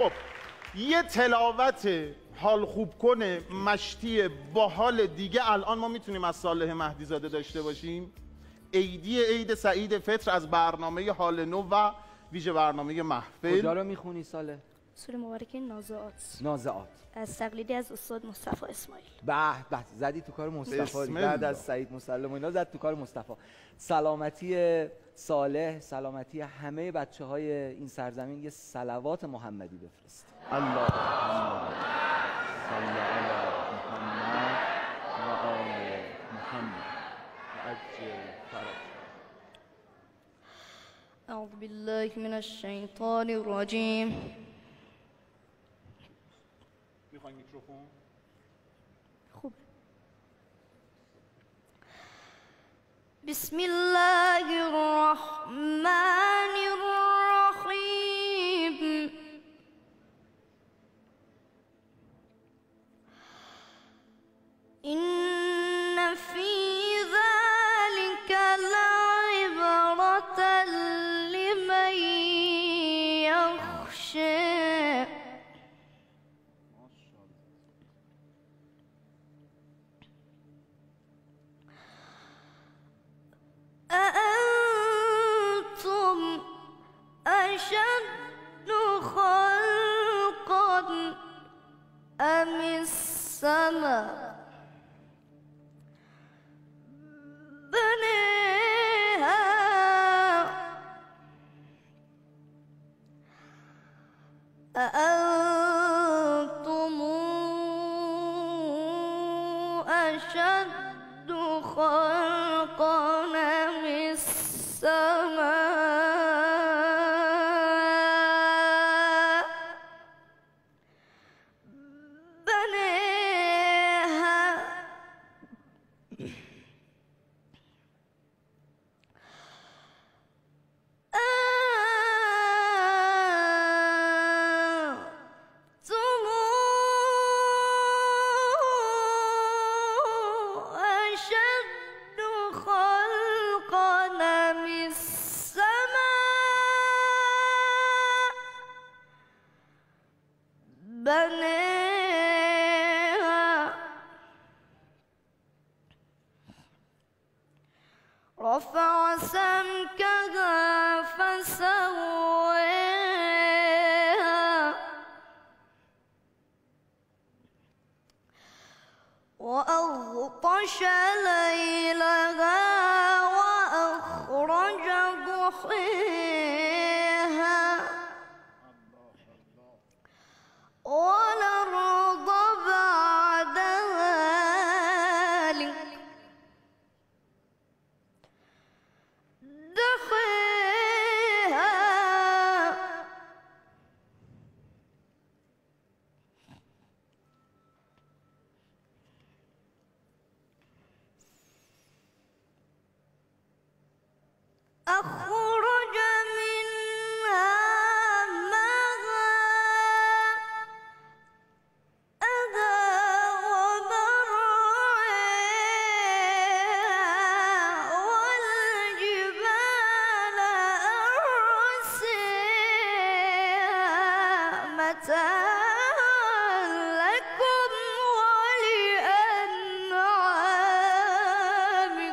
خب یه تلاوت حال خوب کنه مشتی باحال دیگه الان ما میتونیم از صالح مهدی زاده داشته باشیم. عید سعید فطر از برنامه حال نو و ویژه برنامه محفل. کجا رو میخونی صالح؟ سوره مبارکه نازعات. نازعات از تقلیدی از استاد مصطفی اسماعیل. به زدی تو کار مصطفی. بعد از سعید مسلم و اینا زد تو کار مصطفی. سلامتی صالح، سلامتی همه بچه های این سرزمین. یه صلوات محمدی بفرست. الله صلی علی محمد و آل محمد عجل فرج. اعوذ بالله من الشیطان الرجیم. میخوای میکروفون؟ خوب. بسم الله الرحمن الرحیم. إن في ذلك لعبرة لمن يخشى. أأنتم أشد خلقا أم السماء بنيها أأنتم أشد خلقا أم السماء بنيها بنيها رفع سمكها فسويها وأغطش ليلها وأخرج ضحيها والأرض بعد ذلك دحيها أخرج منها لكم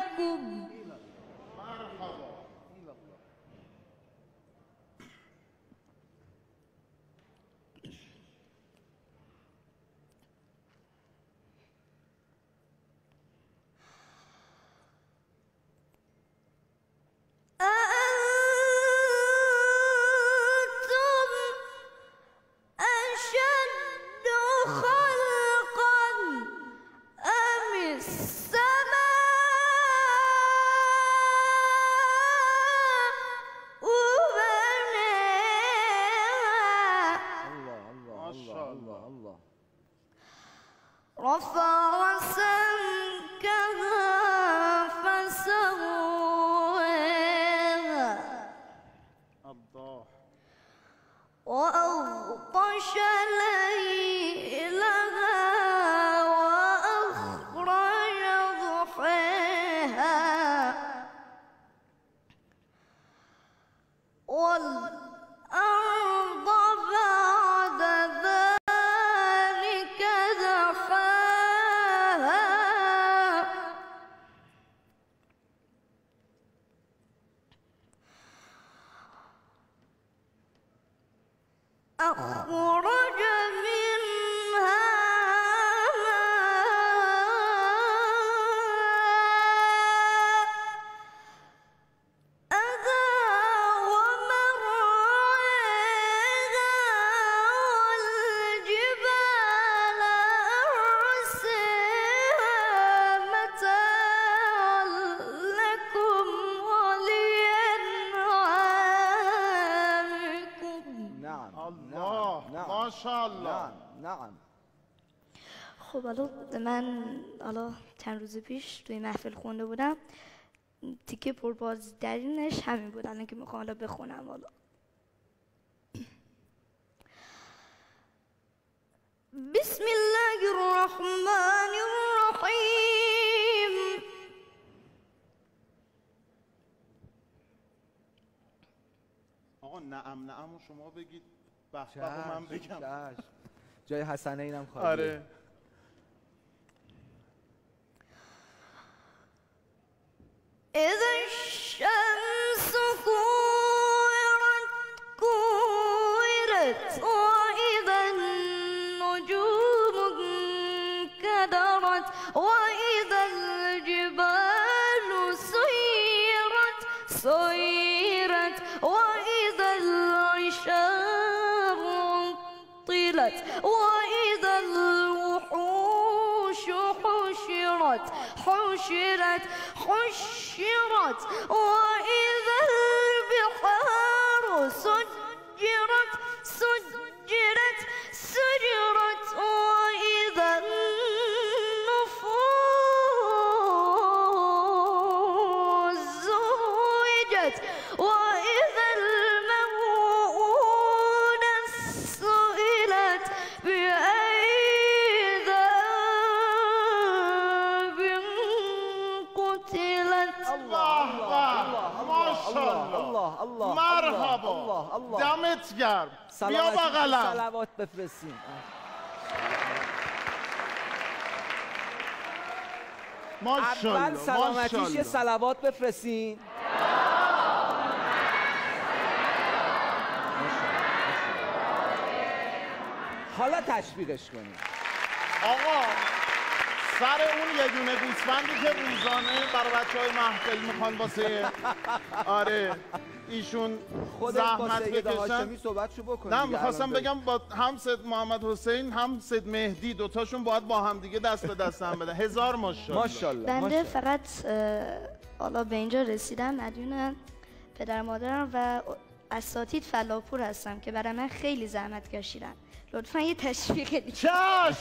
ولأنعامكم. رفع سمكها فسويها وأغطش ليلها وأخرج ضحيها والأرض بعد أخرج منها نعم. خب حالا چند روز پیش توی محفل خونده بودم، تیکه پربازترینش همین بود الان که میخوام حالا بخونم. حالا بسم الله الرحمن الرحیم. آقا نعم شما بگید، به من بگم. جای حسنه اینم خواهد. آره. اذا الشمس كورت واذا النجوم انكدرت واذا الجبال سيرت واذا العشار عطلت واذا الوحوش حشرت وإذا البحار سجرت وإذا النفوس زوجت وإذا الموءودة سئلت بأي ذنب قتلت. الله مرحبا، دمت گرم. بیا بغلم. صلوات بفرستیم. اول سلامتیش یه صلوات بفرستین. حالا تشویقش کنیم. آقا سر اون یه دونه گوسفندی که روزانه برای بچه‌های محفل میخوان واسه آره ایشون زحمت بکشن. صحبتشو بکنیم. نه میخواستم بگم با هم سید محمد حسین هم سید مهدی دوتاشون باید با هم دیگه دست به دست هم بدن. 1000 ماشاءالله. بنده فقط حالا به اینجا رسیدم مدیون پدر مادرم و اساتید فلاپور هستم که برای من خیلی زحمت کشیدن. لطفا یه تشویق دیگه. چشم.